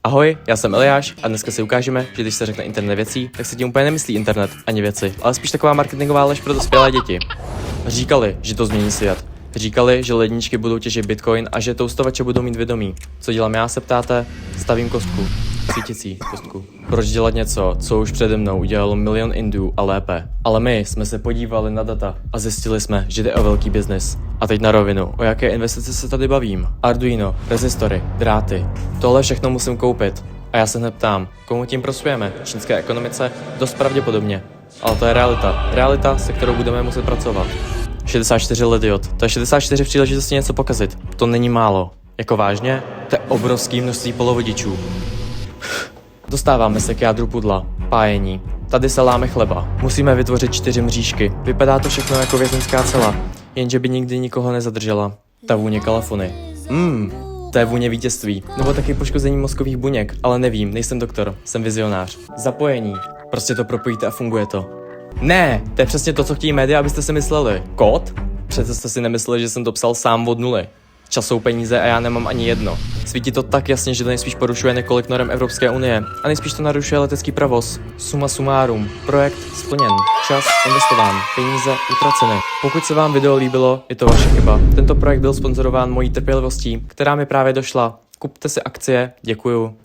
Ahoj, já jsem Eliáš a dneska si ukážeme, že když se řekne internet věcí, tak se tím úplně nemyslí internet ani věci, ale spíš taková marketingová lež pro dospělé děti. Říkali, že to změní svět. Říkali, že ledničky budou těžit bitcoin a že toustovače budou mít vědomí. Co dělám já, se ptáte? Stavím kostku. Svítící kostku. Proč dělat něco, co už přede mnou udělalo milion Indů a lépe? Ale my jsme se podívali na data a zjistili jsme, že jde o velký biznis. A teď na rovinu, o jaké investice se tady bavím? Arduino, rezistory, dráty. Tohle všechno musím koupit. A já se hned ptám, komu tím prospějeme? Čínské ekonomice? Dost pravděpodobně. Ale to je realita. Realita, se kterou budeme muset pracovat. 64 let diod. To je 64 příležitostí něco pokazit. To není málo. Jako vážně? To je obrovské množství polovodičů. Dostáváme se k jádru pudla. Pájení. Tady se láme chleba. Musíme vytvořit 4 mřížky. Vypadá to všechno jako vězeňská cela. Jenže by nikdy nikoho nezadržela. Ta vůně kalafony. To je vůně vítězství. Nebo taky poškození mozkových buněk. Ale nevím, nejsem doktor. Jsem vizionář. Zapojení. Prostě to propojíte a funguje to. Ne, to je přesně to, co chtějí média, abyste si mysleli. Kód? Přece jste si nemysleli, že jsem to psal sám od nuly. Čas jsou peníze a já nemám ani jedno. Svítí to tak jasně, že to nejspíš porušuje několik norem Evropské unie a nejspíš to narušuje letecký provoz. Suma sumárum. Projekt splněn. Čas investován. Peníze utraceny. Pokud se vám video líbilo, je to vaše chyba. Tento projekt byl sponzorován mojí trpělivostí, která mi právě došla. Kupte si akcie, děkuju.